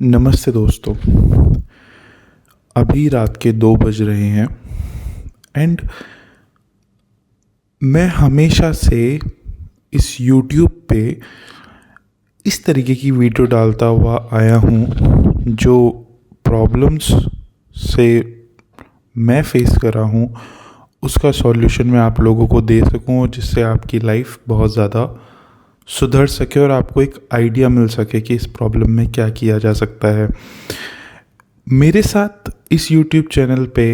नमस्ते दोस्तों। अभी रात के 2 बज रहे हैं एंड मैं हमेशा से इस YouTube पे इस तरीके की वीडियो डालता हुआ आया हूँ जो प्रॉब्लम्स से मैं फेस कर रहा हूँ उसका सॉल्यूशन मैं आप लोगों को दे सकूँ, जिससे आपकी लाइफ बहुत ज़्यादा सुधर सके और आपको एक आइडिया मिल सके कि इस प्रॉब्लम में क्या किया जा सकता है। मेरे साथ इस YouTube चैनल पे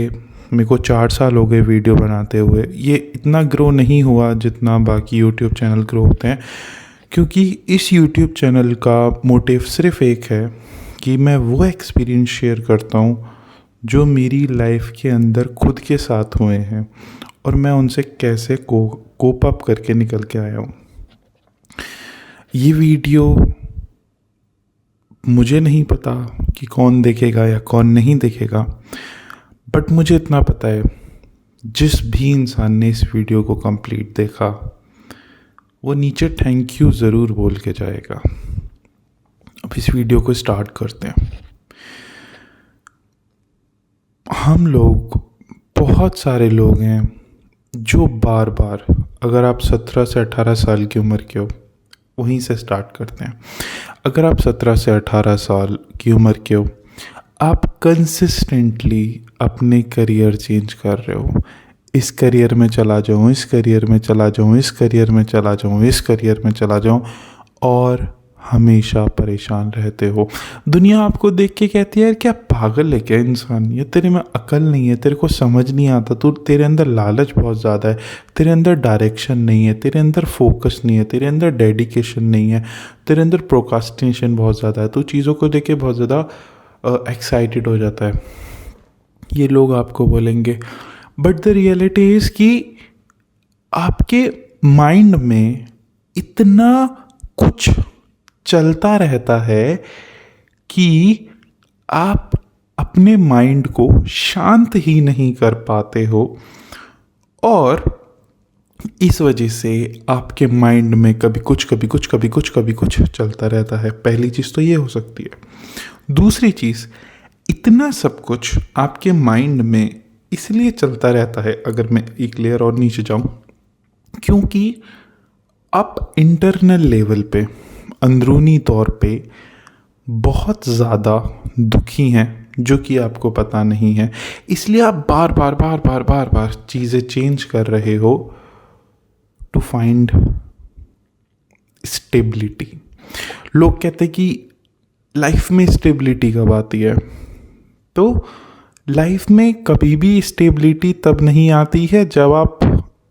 मेरे को 4 साल हो गए वीडियो बनाते हुए। ये इतना ग्रो नहीं हुआ जितना बाकी YouTube चैनल ग्रो होते हैं, क्योंकि इस YouTube चैनल का मोटिव सिर्फ एक है कि मैं वो एक्सपीरियंस शेयर करता हूँ जो मेरी लाइफ के अंदर खुद के साथ हुए हैं और मैं उनसे कैसे कोप अप करके निकल के आया हूँ। ये वीडियो मुझे नहीं पता कि कौन देखेगा या कौन नहीं देखेगा, बट मुझे इतना पता है जिस भी इंसान ने इस वीडियो को कंप्लीट देखा वो नीचे थैंक यू ज़रूर बोल के जाएगा। अब इस वीडियो को स्टार्ट करते हैं। हम लोग बहुत सारे लोग हैं जो बार बार, अगर आप 17 से 18 साल की उम्र के हो, वहीं से स्टार्ट करते हैं। अगर आप 17 से 18 साल की उम्र के हो, आप कंसिस्टेंटली अपने करियर चेंज कर रहे हो। इस करियर में चला जाऊँ, इस करियर में चला जाऊँ, इस करियर में चला जाऊँ, इस करियर में चला जाऊँ, और हमेशा परेशान रहते हो। दुनिया आपको देख के कहती है यार क्या पागल है क्या इंसान, ये तेरे में अकल नहीं है, तेरे को समझ नहीं आता, तेरे अंदर लालच बहुत ज़्यादा है, तेरे अंदर डायरेक्शन नहीं है, तेरे अंदर फोकस नहीं है, तेरे अंदर डेडिकेशन नहीं है, तेरे अंदर प्रोक्रास्टिनेशन बहुत ज़्यादा है, तू चीज़ों को देख के बहुत ज़्यादा एक्साइटेड हो जाता है। ये लोग आपको बोलेंगे, बट द रियलिटी इज़ कि आपके माइंड में इतना कुछ चलता रहता है कि आप अपने माइंड को शांत ही नहीं कर पाते हो, और इस वजह से आपके माइंड में कभी कुछ चलता रहता है। पहली चीज़ तो ये हो सकती है। दूसरी चीज़, इतना सब कुछ आपके माइंड में इसलिए चलता रहता है, अगर मैं एक लेयर और नीचे जाऊं, क्योंकि आप इंटरनल लेवल पे, अंदरूनी तौर पे बहुत ज़्यादा दुखी हैं, जो कि आपको पता नहीं है। इसलिए आप बार बार चीज़ें चेंज कर रहे हो टू फाइंड स्टेबिलिटी। लोग कहते हैं कि लाइफ में स्टेबिलिटी कब आती है, तो लाइफ में कभी भी स्टेबिलिटी तब नहीं आती है जब आप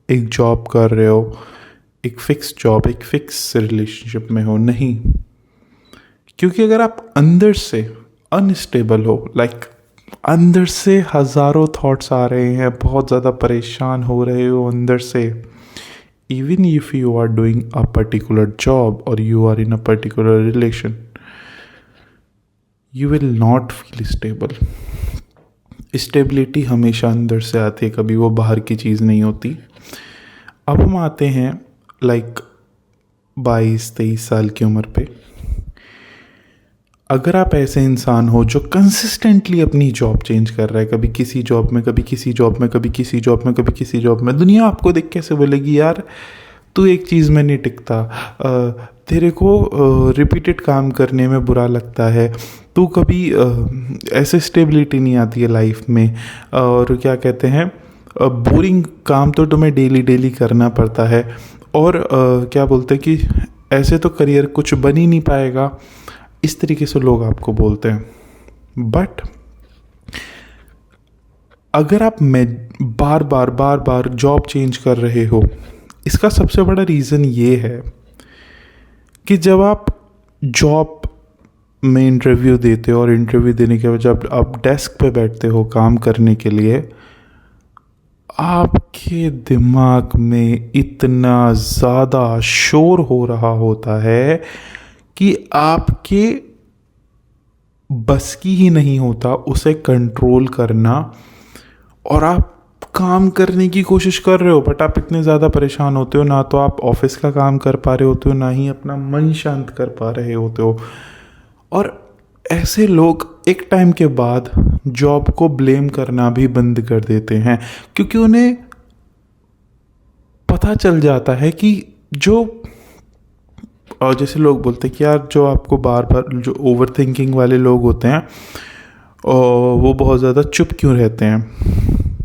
एक जॉब कर रहे हो, एक फिक्स जॉब, एक फिक्स रिलेशनशिप में हो। नहीं, क्योंकि अगर आप अंदर से अनस्टेबल हो, लाइक अंदर से हज़ारों थॉट्स आ रहे हैं, बहुत ज़्यादा परेशान हो रहे हो अंदर से, even if you are doing a particular job और you are in a particular relation, you will not feel stable. Stability हमेशा अंदर से आती है, कभी वो बाहर की चीज़ नहीं होती। अब हम आते हैं लाइक 22-23 साल की उम्र पे। अगर आप ऐसे इंसान हो जो कंसिस्टेंटली अपनी जॉब चेंज कर रहा है, कभी किसी जॉब में, कभी किसी जॉब में, कभी किसी जॉब में, कभी किसी जॉब में, दुनिया आपको देख कैसे बोलेगी यार तू एक चीज़ में नहीं टिकता, तेरे को रिपीटेड काम करने में बुरा लगता है, तू कभी ऐसे स्टेबिलिटी नहीं आती है लाइफ में, और क्या कहते हैं बोरिंग काम तो तुम्हें डेली करना पड़ता है, और क्या बोलते हैं कि ऐसे तो करियर कुछ बन ही नहीं पाएगा। इस तरीके से लोग आपको बोलते हैं। बट अगर आप बार बार जॉब चेंज कर रहे हो, इसका सबसे बड़ा रीज़न ये है कि जब आप जॉब में इंटरव्यू देते हो और इंटरव्यू देने के बाद जब आप डेस्क पे बैठते हो काम करने के लिए, आपके दिमाग में इतना ज़्यादा शोर हो रहा होता है कि आपके बस की ही नहीं होता उसे कंट्रोल करना, और आप काम करने की कोशिश कर रहे हो, बट आप इतने ज़्यादा परेशान होते हो, ना तो आप ऑफिस का काम कर पा रहे होते हो, ना ही अपना मन शांत कर पा रहे होते हो। और ऐसे लोग एक टाइम के बाद जॉब को ब्लेम करना भी बंद कर देते हैं, क्योंकि उन्हें पता चल जाता है कि जो, और जैसे लोग बोलते हैं कि यार जो आपको बार बार जो ओवर थिंकिंग वाले लोग होते हैं और वो बहुत ज़्यादा चुप क्यों रहते हैं,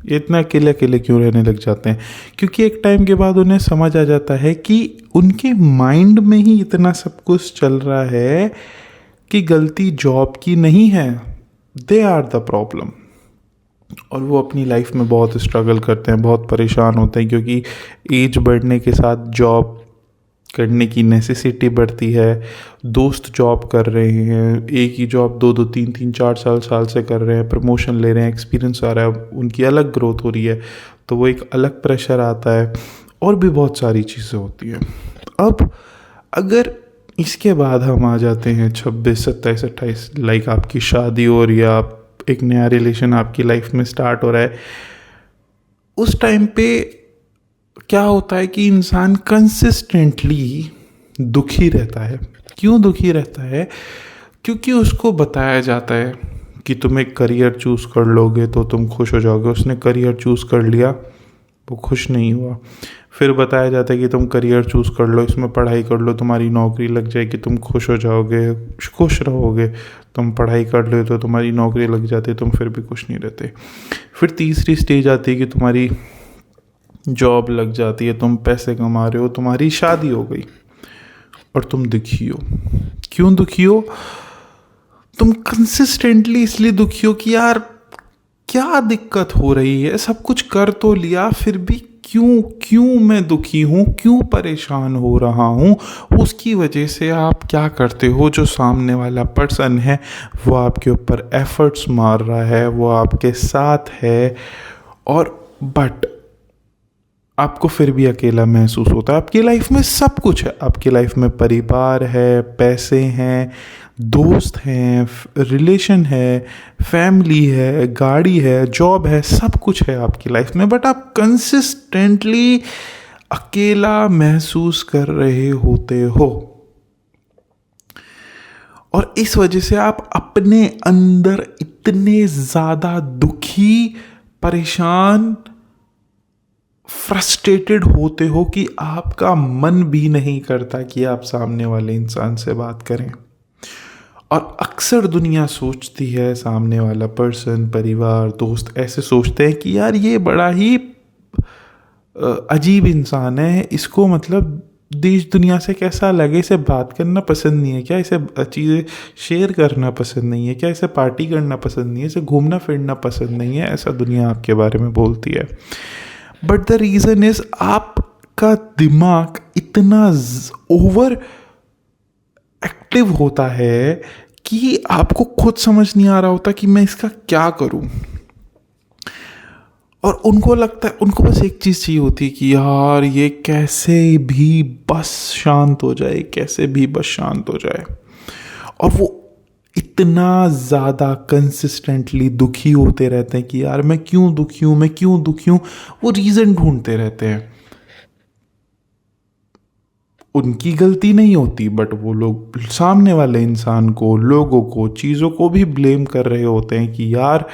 इतना अकेले अकेले क्यों रहने लग जाते हैं, क्योंकि एक टाइम के बाद उन्हें समझ आ जाता है कि उनके माइंड में ही इतना सब कुछ चल रहा है कि गलती जॉब की नहीं है, दे आर द प्रॉब्लम। और वो अपनी लाइफ में बहुत स्ट्रगल करते हैं, बहुत परेशान होते हैं, क्योंकि एज बढ़ने के साथ जॉब करने की नेसेसिटी बढ़ती है। दोस्त जॉब कर रहे हैं, एक ही जॉब 2-2 3-3 4 साल से कर रहे हैं, प्रमोशन ले रहे हैं, एक्सपीरियंस आ रहा है, उनकी अलग ग्रोथ हो रही है, तो वो एक अलग प्रेशर आता है, और भी बहुत सारी चीज़ें होती हैं। अब अगर इसके बाद हम आ जाते हैं 26, 27, 28, लाइक आपकी शादी हो रही है, आप एक नया रिलेशन आपकी लाइफ में स्टार्ट हो रहा है, उस टाइम पे क्या होता है कि इंसान कंसिस्टेंटली दुखी रहता है। क्यों दुखी रहता है? क्योंकि उसको बताया जाता है कि तुम एक करियर चूज़ कर लोगे तो तुम खुश हो जाओगे। उसने करियर चूज़ कर लिया, वो खुश नहीं हुआ। फिर बताया जाता है कि तुम करियर चूज़ कर लो, इसमें पढ़ाई कर लो, तुम्हारी नौकरी लग जाएगी, तुम खुश हो जाओगे, खुश रहोगे। तुम पढ़ाई कर लो तो तुम्हारी नौकरी लग जाती है, तुम फिर भी खुश नहीं रहते। फिर तीसरी स्टेज आती है कि तुम्हारी जॉब लग जाती है, तुम पैसे कमा रहे हो, तुम्हारी शादी हो गई और तुम दुखी हो। क्यों दुखी हो? तुम कंसिस्टेंटली इसलिए दुखी हो कि यार क्या दिक्कत हो रही है, सब कुछ कर तो लिया, फिर भी क्यों मैं दुखी हूँ, क्यों परेशान हो रहा हूँ। उसकी वजह से आप क्या करते हो, जो सामने वाला पर्सन है वो आपके ऊपर एफर्ट्स मार रहा है, वो आपके साथ है, और बट आपको फिर भी अकेला महसूस होता है। आपकी लाइफ में सब कुछ है, आपकी लाइफ में परिवार है, पैसे हैं, दोस्त हैं, रिलेशन है, फैमिली है, गाड़ी है, जॉब है, सब कुछ है आपकी लाइफ में, बट आप कंसिस्टेंटली अकेला महसूस कर रहे होते हो। और इस वजह से आप अपने अंदर इतने ज़्यादा दुखी, परेशान, फ्रस्ट्रेटेड होते हो कि आपका मन भी नहीं करता कि आप सामने वाले इंसान से बात करें। और अक्सर दुनिया सोचती है, सामने वाला पर्सन, परिवार, दोस्त ऐसे सोचते हैं कि यार ये बड़ा ही अजीब इंसान है, इसको मतलब देश दुनिया से कैसा लगे, इसे बात करना पसंद नहीं है क्या, इसे चीज़ें शेयर करना पसंद नहीं है क्या, इसे पार्टी करना पसंद नहीं है, इसे घूमना फिरना पसंद नहीं है, ऐसा दुनिया आपके बारे में बोलती है। बट द रीज़न इज आपका दिमाग इतना ओवर एक्टिव होता है कि आपको खुद समझ नहीं आ रहा होता कि मैं इसका क्या करूं। और उनको लगता है, उनको बस एक चीज़ चाहिए होती है कि यार ये कैसे भी बस शांत हो जाए, कैसे भी बस शांत हो जाए। और वो इतना ज़्यादा कंसिस्टेंटली दुखी होते रहते हैं कि यार मैं क्यों दुखी हूँ, मैं क्यों दुखी हूँ, वो रीज़न ढूंढते रहते हैं। उनकी गलती नहीं होती, बट वो लोग सामने वाले इंसान को, लोगों को, चीज़ों को भी ब्लेम कर रहे होते हैं कि यार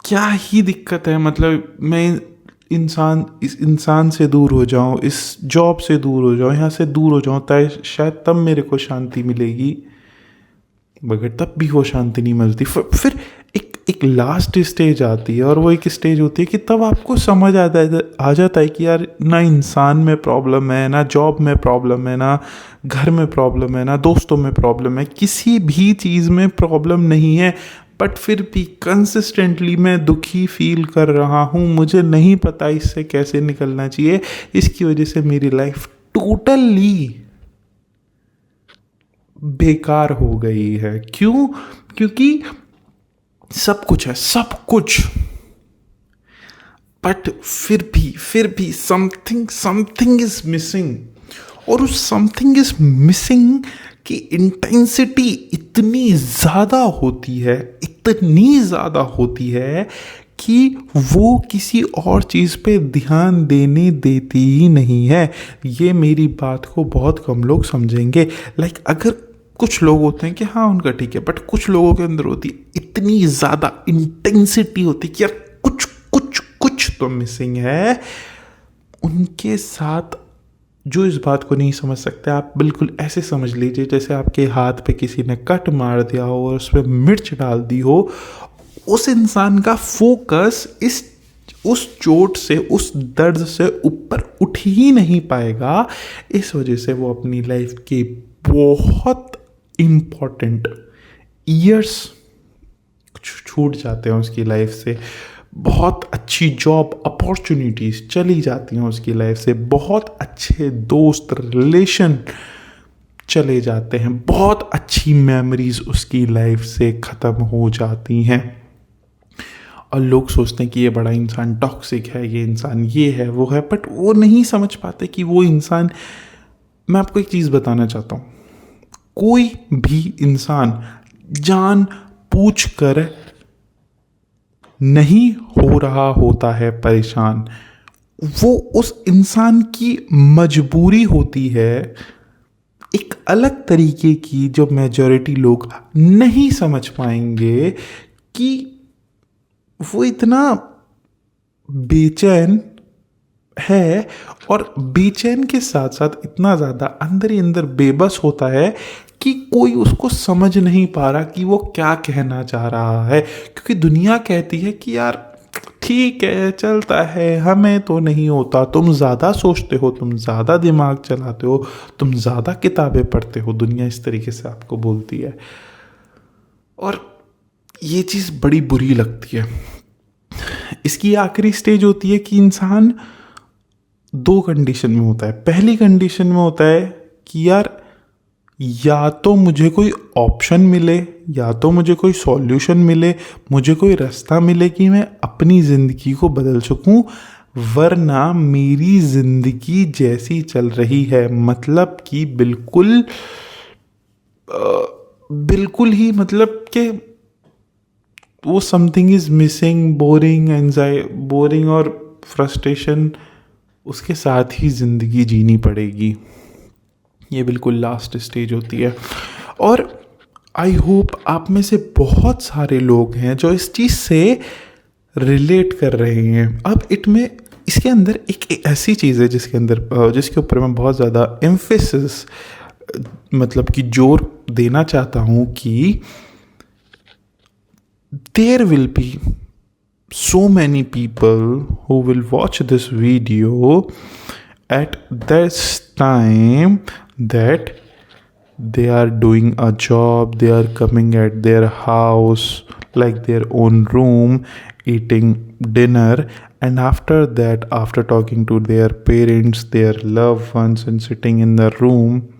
क्या ही दिक्कत है, मतलब मैं इस इंसान से दूर हो जाऊं, इस जॉब से दूर हो जाऊं, यहाँ से दूर हो जाऊं, शायद तब मेरे को शांति मिलेगी, मगर तब भी वो शांति नहीं मिलती। फिर एक लास्ट स्टेज आती है, और वो एक स्टेज होती है कि तब आपको समझ आ जाता है कि यार ना इंसान में प्रॉब्लम है, ना जॉब में प्रॉब्लम है, ना घर में प्रॉब्लम है, ना दोस्तों में प्रॉब्लम है, किसी भी चीज़ में प्रॉब्लम नहीं है, बट फिर भी कंसिस्टेंटली मैं दुखी फील कर रहा हूँ। मुझे नहीं पता इससे कैसे निकलना चाहिए, इसकी वजह से मेरी लाइफ टोटली बेकार हो गई है। क्यों? क्योंकि सब कुछ है, सब कुछ, बट फिर भी समथिंग इज मिसिंग। और उस समथिंग इज मिसिंग की इंटेंसिटी इतनी ज़्यादा होती है कि वो किसी और चीज़ पे ध्यान देने देती ही नहीं है। ये मेरी बात को बहुत कम लोग समझेंगे। लाइक अगर कुछ लोग होते हैं कि हाँ उनका ठीक है, बट कुछ लोगों के अंदर होती है इतनी ज़्यादा इंटेंसिटी होती है कि यार कुछ कुछ कुछ तो मिसिंग है उनके साथ। जो इस बात को नहीं समझ सकते, आप बिल्कुल ऐसे समझ लीजिए जैसे आपके हाथ पे किसी ने कट मार दिया हो और उस पर मिर्च डाल दी हो। उस इंसान का फोकस उस चोट से, उस दर्द से ऊपर उठ ही नहीं पाएगा। इस वजह से वो अपनी लाइफ के बहुत इम्पोर्टेंट ईयर्स छूट जाते हैं उसकी लाइफ से। बहुत अच्छी जॉब अपॉर्चुनिटीज़ चली जाती हैं उसकी लाइफ से। बहुत अच्छे दोस्त रिलेशन चले जाते हैं। बहुत अच्छी मेमोरीज उसकी लाइफ से ख़त्म हो जाती हैं। और लोग सोचते हैं कि ये बड़ा इंसान टॉक्सिक है, ये इंसान ये है वो है, बट वो नहीं समझ पाते कि वो इंसान। मैं आपको एक चीज़ बताना चाहता हूँ, कोई भी इंसान जान पूछ कर नहीं हो रहा होता है परेशान, वो उस इंसान की मजबूरी होती है एक अलग तरीके की, जो मेजॉरिटी लोग नहीं समझ पाएंगे कि वो इतना बेचैन है और बेचैन के साथ साथ इतना ज़्यादा अंदर ही अंदर बेबस होता है कि कोई उसको समझ नहीं पा रहा कि वो क्या कहना चाह रहा है। क्योंकि दुनिया कहती है कि यार ठीक है, चलता है, हमें तो नहीं होता, तुम ज़्यादा सोचते हो, तुम ज़्यादा दिमाग चलाते हो, तुम ज़्यादा किताबें पढ़ते हो। दुनिया इस तरीके से आपको बोलती है और ये चीज़ बड़ी बुरी लगती है। इसकी आखिरी स्टेज होती है कि इंसान दो कंडीशन में होता है। पहली कंडीशन में होता है कि यार या तो मुझे कोई ऑप्शन मिले, या तो मुझे कोई सॉल्यूशन मिले, मुझे कोई रास्ता मिले कि मैं अपनी ज़िंदगी को बदल सकूं, वरना मेरी ज़िंदगी जैसी चल रही है, मतलब कि बिल्कुल ही मतलब कि वो समथिंग इज़ मिसिंग, बोरिंग और फ्रस्ट्रेशन, उसके साथ ही ज़िंदगी जीनी पड़ेगी। ये बिल्कुल लास्ट स्टेज होती है। और आई होप आप में से बहुत सारे लोग हैं जो इस चीज़ से रिलेट कर रहे हैं। अब इसके अंदर एक ऐसी चीज़ है जिसके ऊपर मैं बहुत ज़्यादा एम्फेसिस मतलब कि जोर देना चाहता हूँ कि there will be so many people who will watch this video at this time that they are doing a job, they are coming at their house like their own room, eating dinner, and after that, after talking to their parents, their loved ones, and sitting in the room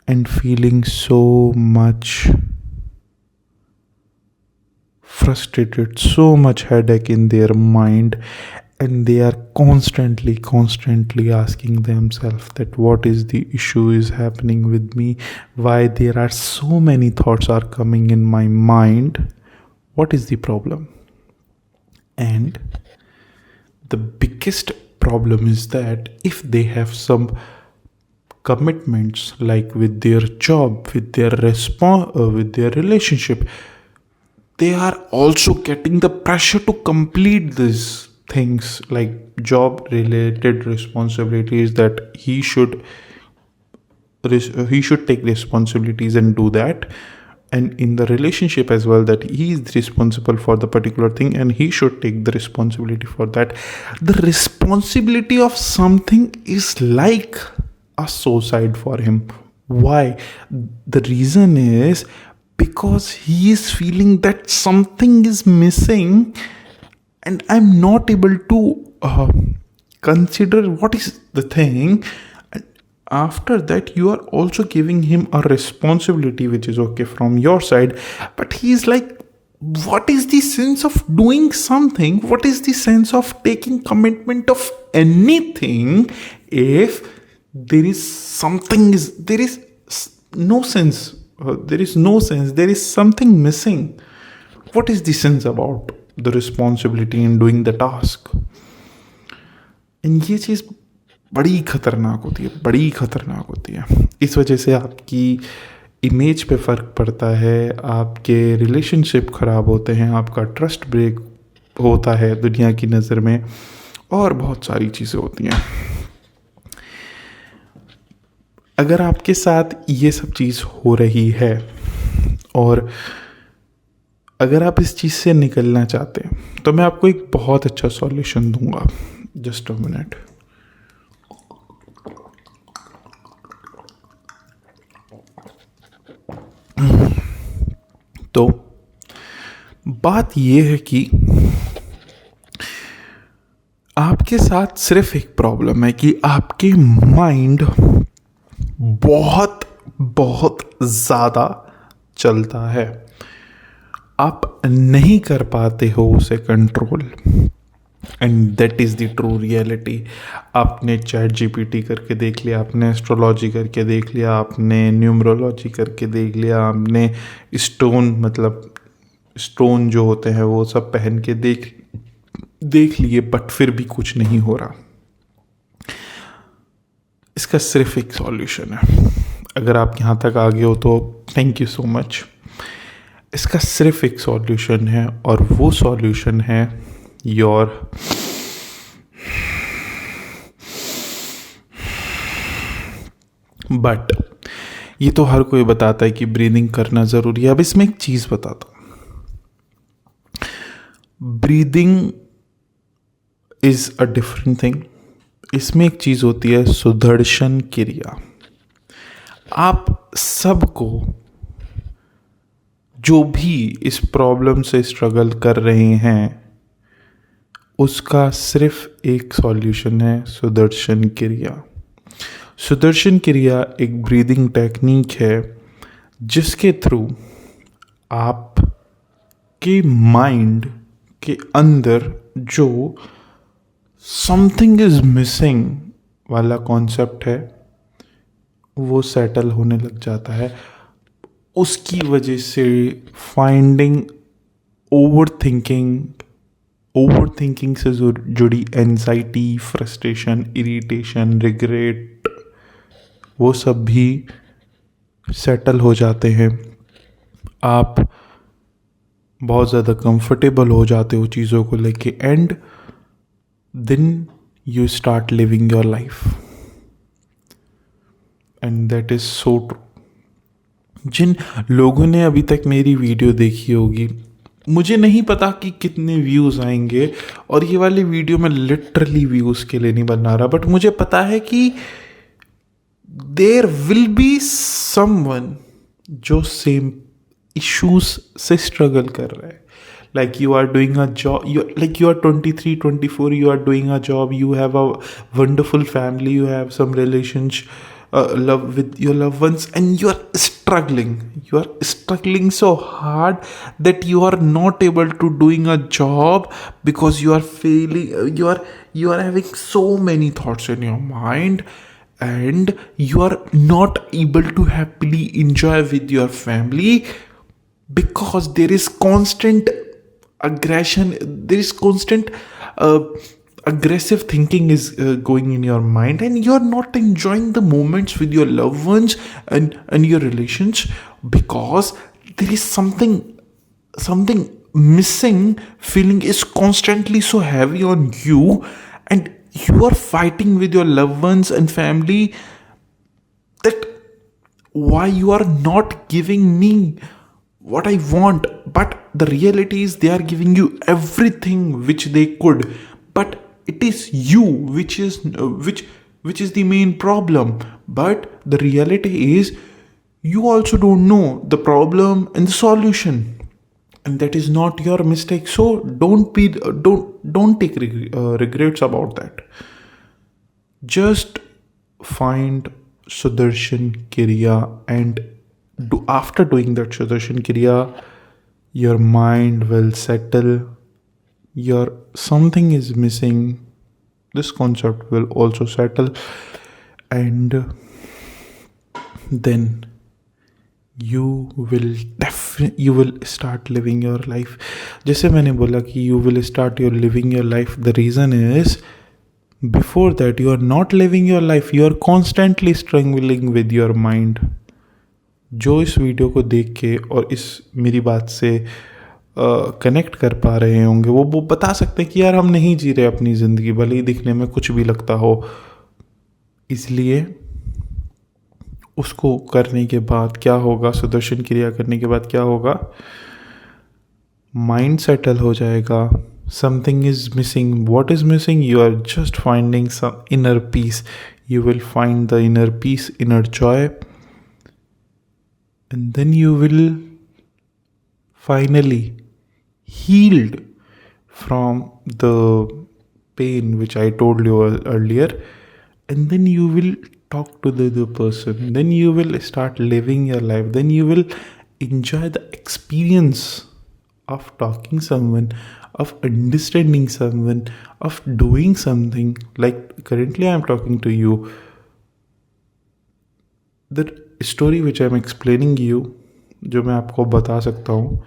and feeling so much frustrated, so much headache in their mind, and they are constantly asking themselves that what is the issue is happening with me, why there are so many thoughts are coming in my mind, what is the problem? And the biggest problem is that if they have some commitments, like with their job, with their with their relationship, they are also getting the pressure to complete these things, like job related responsibilities, that he should take responsibilities and do that, and in the relationship as well, that he is responsible for the particular thing and he should take the responsibility for that. The responsibility of something is like a suicide for him. Why? The reason is because he is feeling that something is missing and I'm not able to consider what is the thing. And after that, you are also giving him a responsibility which is okay from your side, but he is like, what is the sense of doing something? What is the sense of taking commitment of anything if there is no sense? There is no sense. There is something missing. What is the sense about the responsibility in doing the task? And ये चीज़ बड़ी खतरनाक होती है, बड़ी खतरनाक होती है। इस वजह से आपकी इमेज पे फ़र्क पड़ता है, आपके रिलेशनशिप ख़राब होते हैं, आपका ट्रस्ट ब्रेक होता है दुनिया की नज़र में, और बहुत सारी चीज़ें होती हैं। अगर आपके साथ ये सब चीज़ हो रही है और अगर आप इस चीज़ से निकलना चाहते हैं तो मैं आपको एक बहुत अच्छा सॉल्यूशन दूंगा। Just a minute. तो बात यह है कि आपके साथ सिर्फ एक प्रॉब्लम है कि आपके माइंड बहुत बहुत ज़्यादा चलता है, आप नहीं कर पाते हो उसे control. And that is the true reality. आपने चैट जीपीटी करके देख लिया, आपने एस्ट्रोलॉजी करके देख लिया, आपने न्यूमरोलॉजी करके देख लिया, आपने स्टोन जो होते हैं वो सब पहन के देख लिए, बट फिर भी कुछ नहीं हो रहा। इसका सिर्फ एक सॉल्यूशन है। अगर आप यहाँ तक आ गए हो तो थैंक यू सो मच। इसका सिर्फ एक सॉल्यूशन है और वो सॉल्यूशन है योर बट। ये तो हर कोई बताता है कि ब्रीदिंग करना ज़रूरी है। अब इसमें एक चीज़ बताता हूँ। Breathing is a different thing. इसमें एक चीज़ होती है सुदर्शन क्रिया। आप सबको जो भी इस प्रॉब्लम से स्ट्रगल कर रहे हैं उसका सिर्फ एक सॉल्यूशन है सुदर्शन क्रिया। सुदर्शन क्रिया एक ब्रीदिंग टेक्निक है जिसके थ्रू आप के माइंड के अंदर जो समथिंग इज मिसिंग वाला कॉन्सेप्ट है वो सेटल होने लग जाता है। उसकी वजह से फाइंडिंग ओवर थिंकिंग से जुड़ी एंजाइटी, फ्रस्ट्रेशन, इरिटेशन, रिग्रेट, वो सब भी सेटल हो जाते हैं। आप बहुत ज़्यादा कंफर्टेबल हो जाते हो चीज़ों को लेके, and then you start living your life, and that is so true. जिन लोगों ने अभी तक मेरी वीडियो देखी होगी, मुझे नहीं पता कि कितने व्यूज़ आएंगे, और ये वाली वीडियो मैं लिटरली व्यूज़ के लिए नहीं बना रहा, बट मुझे पता है कि देयर विल बी समवन जो सेम इश्यूज से स्ट्रगल कर रहा है। Like you are doing a job, you are 23, 24, you are doing a job, you have a wonderful family, you have some relations, love with your loved ones, and you are struggling so hard that you are not able to doing a job because you are failing, you are having so many thoughts in your mind, and you are not able to happily enjoy with your family because there is constant aggression, there is constant aggressive thinking is going in your mind, and you're not enjoying the moments with your loved ones and your relations because there is something missing. Feeling is constantly so heavy on you, and you are fighting with your loved ones and family that why you are not giving me what I want. But the reality is they are giving you everything which they could, but it is you which is the main problem. But the reality is you also don't know the problem and the solution, and that is not your mistake. So don't take regrets about that. Just find Sudarshan Kriya, and after doing that Sudarshan Kriya, your mind will settle. Your something is missing, this concept will also settle, and then you will start living your life. जैसे मैंने बोला कि you will start your living your life. The reason is before that you are not living your life, you are constantly struggling with your mind. जो इस video को देख के और इस मेरी बात से कनेक्ट कर पा रहे होंगे, वो बता सकते हैं कि यार हम नहीं जी रहे अपनी ज़िंदगी, भले ही दिखने में कुछ भी लगता हो। इसलिए उसको करने के बाद क्या होगा, सुदर्शन क्रिया करने के बाद क्या होगा, माइंड सेटल हो जाएगा। Something is missing, what is missing, you are just finding some inner peace, you will find the inner peace, inner joy, and then you will finally healed from the pain which I told you earlier, and then you will talk to the other person, then you will start living your life, then you will enjoy the experience of talking someone, of understanding someone, of doing something. Like currently I am talking to you, the story which I am explaining you, जो मैं आपको बता सकता हूँ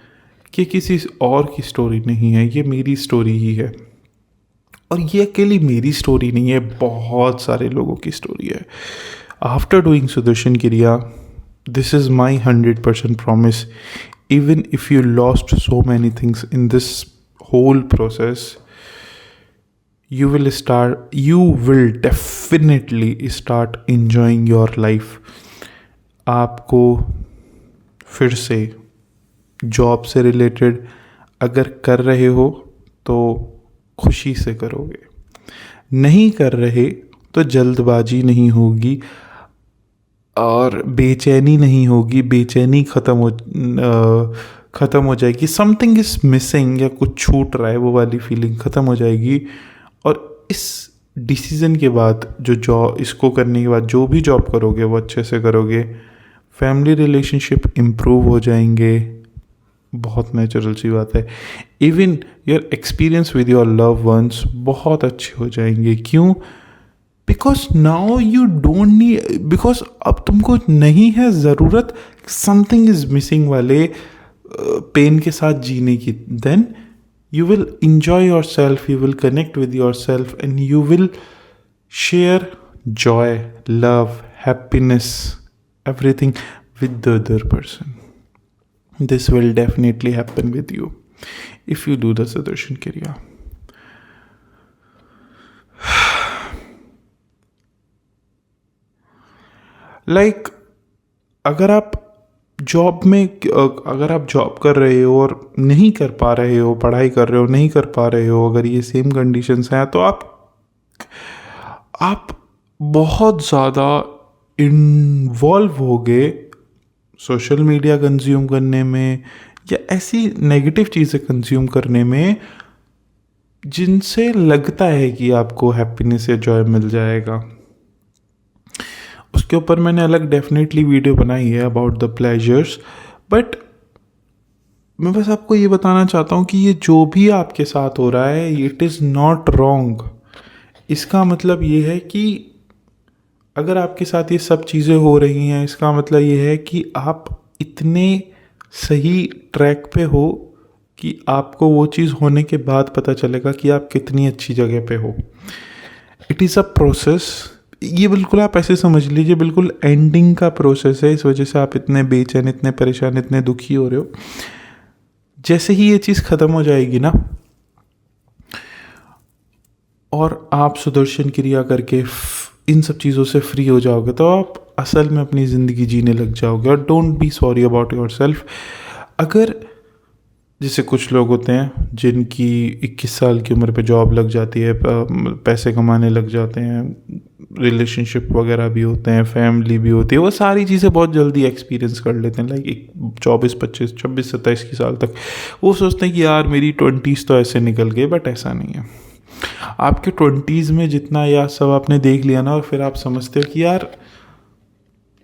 कि किसी और की स्टोरी नहीं है, ये मेरी स्टोरी ही है। और ये अकेली मेरी स्टोरी नहीं है, बहुत सारे लोगों की स्टोरी है। आफ्टर डूइंग सुदर्शन क्रिया, this is my 100% promise, even if you lost so many things in this whole process, you will definitely start enjoying your life. आपको फिर से जॉब से रिलेटेड अगर कर रहे हो तो खुशी से करोगे, नहीं कर रहे तो जल्दबाजी नहीं होगी और बेचैनी नहीं होगी, बेचैनी ख़त्म हो जाएगी। समथिंग इज़ मिसिंग या कुछ छूट रहा है, वो वाली फीलिंग ख़त्म हो जाएगी। और इस डिसीज़न के बाद इसको करने के बाद जो भी जॉब करोगे वो अच्छे से करोगे, फैमिली रिलेशनशिप इम्प्रूव हो जाएंगे, बहुत नेचुरल सी बात है। Even your experience with your love ones बहुत अच्छे हो जाएंगे। क्यों? Because now you don't need, because अब तुमको नहीं है ज़रूरत समथिंग इज मिसिंग वाले पेन के साथ जीने की। Then you will enjoy yourself, you will connect with yourself, and you will share joy, love, happiness, everything with the other person. This will definitely happen with you if you do the Sudarshan Kriya. Like अगर आप job कर रहे हो और नहीं कर पा रहे हो, पढ़ाई कर रहे हो नहीं कर पा रहे हो, अगर ये सेम कंडीशंस हैं तो आप बहुत ज़्यादा इन्वॉल्व होगे सोशल मीडिया कंज्यूम करने में या ऐसी नेगेटिव चीज़ें कंज्यूम करने में जिनसे लगता है कि आपको हैप्पीनेस या जॉय मिल जाएगा। उसके ऊपर मैंने अलग डेफिनेटली वीडियो बनाई है अबाउट द प्लेजर्स, बट मैं बस आपको ये बताना चाहता हूँ कि ये जो भी आपके साथ हो रहा है, इट इज़ नॉट रॉन्ग। इसका मतलब ये है कि अगर आपके साथ ये सब चीज़ें हो रही हैं, इसका मतलब ये है कि आप इतने सही ट्रैक पे हो कि आपको वो चीज़ होने के बाद पता चलेगा कि आप कितनी अच्छी जगह पे हो। It is a process. ये बिल्कुल आप ऐसे समझ लीजिए, बिल्कुल एंडिंग का प्रोसेस है। इस वजह से आप इतने बेचैन, इतने परेशान, इतने दुखी हो रहे हो। जैसे ही ये चीज़ ख़त्म हो जाएगी ना और आप सुदर्शन क्रिया करके इन सब चीज़ों से फ्री हो जाओगे तो आप असल में अपनी ज़िंदगी जीने लग जाओगे। और don't be sorry about your self. अगर जैसे कुछ लोग होते हैं जिनकी 21 साल की उम्र पे जॉब लग जाती है, पैसे कमाने लग जाते हैं, रिलेशनशिप वगैरह भी होते हैं, फैमिली भी होती है, वो सारी चीज़ें बहुत जल्दी एक्सपीरियंस कर लेते हैं। लाइक 24, 25, 26, 27 की साल तक वो सोचते हैं कि यार मेरी 20s तो ऐसे निकल गए, बट ऐसा नहीं है। आपके 20s में जितना या सब आपने देख लिया ना, और फिर आप समझते हो कि यार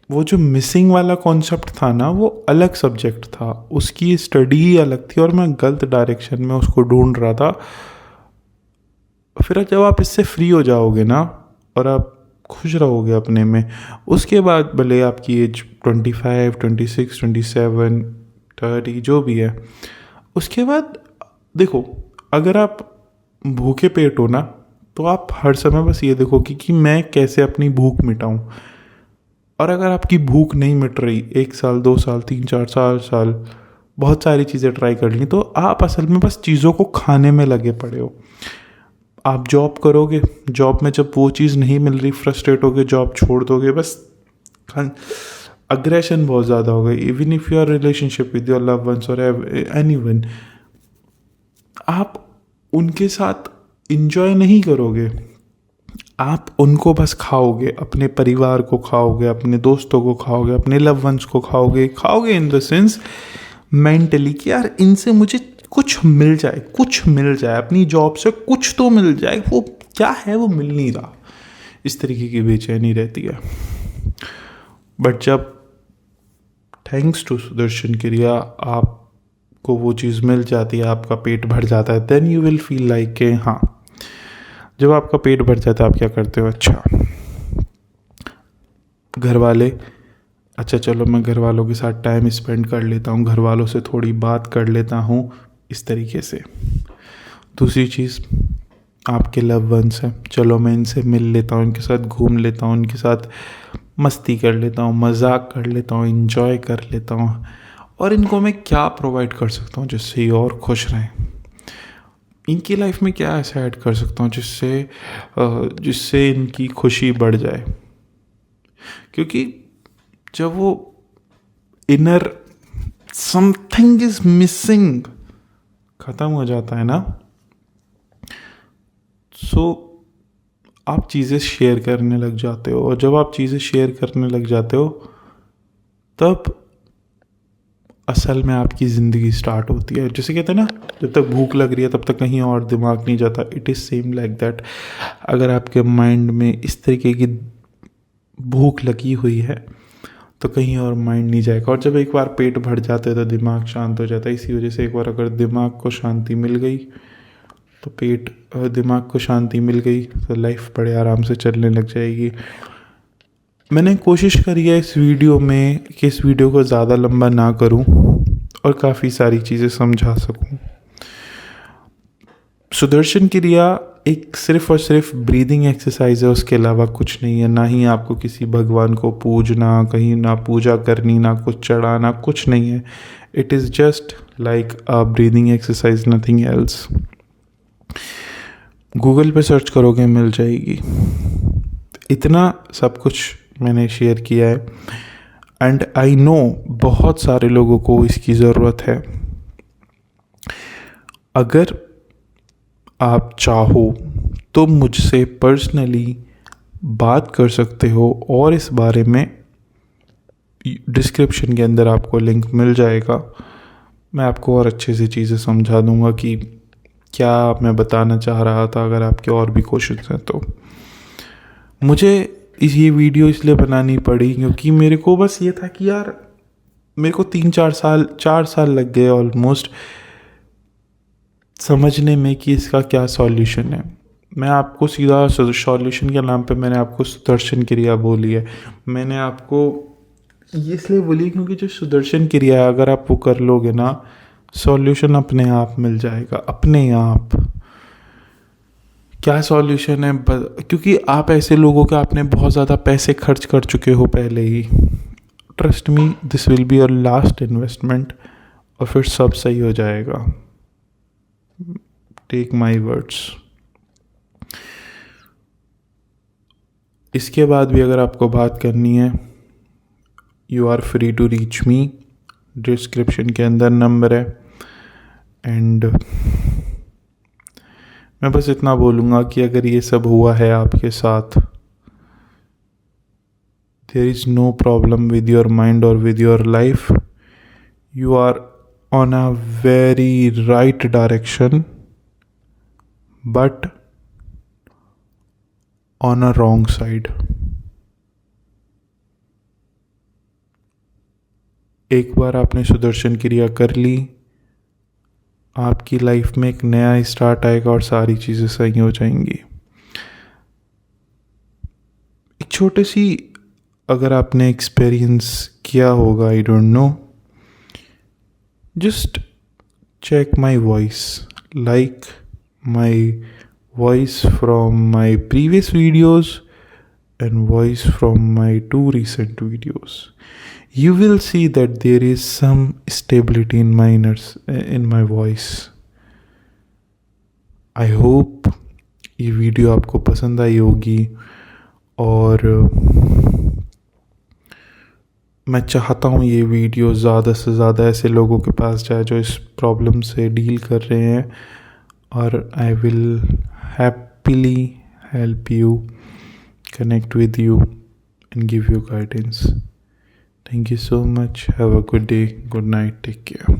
वो जो मिसिंग वाला कॉन्सेप्ट था ना, वो अलग सब्जेक्ट था, उसकी स्टडी ही अलग थी और मैं गलत डायरेक्शन में उसको ढूंढ रहा था। फिर जब आप इससे फ्री हो जाओगे ना और आप खुश रहोगे अपने में, उसके बाद भले आपकी एज 25, 26, 27, 30 जो भी है, उसके बाद देखो, अगर आप भूखे पेट हो ना तो आप हर समय बस ये देखो कि मैं कैसे अपनी भूख मिटाऊं। और अगर आपकी भूख नहीं मिट रही 1 साल 2 साल 3 4 4 साल बहुत सारी चीज़ें ट्राई कर ली, तो आप असल में बस चीज़ों को खाने में लगे पड़े हो। आप जॉब करोगे, जॉब में जब वो चीज़ नहीं मिल रही फ्रस्ट्रेट होगे, जॉब छोड़ दोगे, बस अग्रेशन बहुत ज़्यादा हो गई। Even if your relationship with your love ones और एनीवन, आप उनके साथ इंजॉय नहीं करोगे, आप उनको बस खाओगे, अपने परिवार को खाओगे, अपने दोस्तों को खाओगे, अपने लव वंस को खाओगे इन द सेंस मेंटली कि यार इनसे मुझे कुछ मिल जाए, अपनी जॉब से कुछ तो मिल जाए, वो क्या है वो मिल नहीं रहा, इस तरीके की बेचैनी रहती है। बट जब थैंक्स टू सुदर्शन क्रिया आपको वो चीज़ मिल जाती है, आपका पेट भर जाता है, then you will feel like के हाँ, जब आपका पेट भर जाता है आप क्या करते हो, अच्छा घर वाले, अच्छा चलो मैं घर वालों के साथ टाइम स्पेंड कर लेता हूँ, घर वालों से थोड़ी बात कर लेता हूँ, इस तरीके से। दूसरी चीज़, आपके लव वंस हैं, चलो मैं इनसे मिल लेता हूँ, इनके साथ घूम लेता हूँ, इनके साथ मस्ती कर लेता हूँ, मजाक कर लेता हूँ, इंजॉय कर लेता हूँ, और इनको मैं क्या प्रोवाइड कर सकता हूँ जिससे ये और खुश रहें, इनकी लाइफ में क्या ऐसा ऐड कर सकता हूँ जिससे इनकी खुशी बढ़ जाए। क्योंकि जब वो इनर समथिंग इज मिसिंग खत्म हो जाता है ना, सो आप चीज़ें शेयर करने लग जाते हो, और जब आप चीज़ें शेयर करने लग जाते हो तब असल में आपकी ज़िंदगी स्टार्ट होती है। जैसे कहते हैं ना, जब तक भूख लग रही है तब तक कहीं और दिमाग नहीं जाता। It is same like that. अगर आपके माइंड में इस तरीके की भूख लगी हुई है तो कहीं और माइंड नहीं जाएगा, और जब एक बार पेट भर जाता है तो दिमाग शांत हो जाता है। इसी वजह से एक बार अगर दिमाग को शांति मिल गई तो दिमाग को शांति मिल गई तो लाइफ बड़े आराम से चलने लग जाएगी। मैंने कोशिश करी है इस वीडियो में कि इस वीडियो को ज़्यादा लंबा ना करूं और काफ़ी सारी चीज़ें समझा सकूं। सुदर्शन क्रिया एक सिर्फ और सिर्फ ब्रीदिंग एक्सरसाइज है, उसके अलावा कुछ नहीं है। ना ही आपको किसी भगवान को पूजना, कहीं ना पूजा करनी, ना कुछ चढ़ाना, कुछ नहीं है। It is just like a breathing exercise, nothing else. Google पे सर्च करोगे मिल जाएगी। इतना सब कुछ मैंने शेयर किया है, एंड आई नो बहुत सारे लोगों को इसकी ज़रूरत है। अगर आप चाहो तो मुझसे पर्सनली बात कर सकते हो, और इस बारे में डिस्क्रिप्शन के अंदर आपको लिंक मिल जाएगा। मैं आपको और अच्छे से चीज़ें समझा दूंगा कि क्या मैं बताना चाह रहा था। अगर आपके और भी क्वेश्चन हैं तो मुझे ये वीडियो इसलिए बनानी पड़ी क्योंकि मेरे को बस ये था कि यार मेरे को 4 साल लग गए ऑलमोस्ट समझने में कि इसका क्या सॉल्यूशन है। मैं आपको सीधा सॉल्यूशन के नाम पे मैंने आपको सुदर्शन क्रिया बोली है। मैंने आपको ये इसलिए बोली क्योंकि जो सुदर्शन क्रिया है अगर आप वो कर लोगे ना, सॉल्यूशन अपने आप मिल जाएगा, अपने आप। क्या सॉल्यूशन है? क्योंकि आप ऐसे लोगों के आपने बहुत ज़्यादा पैसे खर्च कर चुके हो पहले ही। Trust me, this will be your last investment, और फिर सब सही हो जाएगा। Take my words. इसके बाद भी अगर आपको बात करनी है, you are free to reach me. Description के अंदर नंबर है। एंड मैं बस इतना बोलूँगा कि अगर ये सब हुआ है आपके साथ, there is no problem with your mind और with your life. You are on a very right direction, but on a wrong side. एक बार आपने सुदर्शन क्रिया कर ली, आपकी लाइफ में एक नया स्टार्ट आएगा और सारी चीज़ें सही हो जाएंगी। एक छोटी सी अगर आपने एक्सपीरियंस किया होगा, I don't know, just check my voice, like my voice from my previous videos and voice from my two recent videos, you will see that there is some stability in my voice. I hope ये video आपको पसंद आई होगी, और मैं चाहता हूँ ये video ज़्यादा से ज़्यादा ऐसे लोगों के पास जाए जो इस प्रॉब्लम से डील कर रहे हैं, और I will happily help you, connect with you, and give you guidance. Thank you so much. Have a good day. Good night. Take care.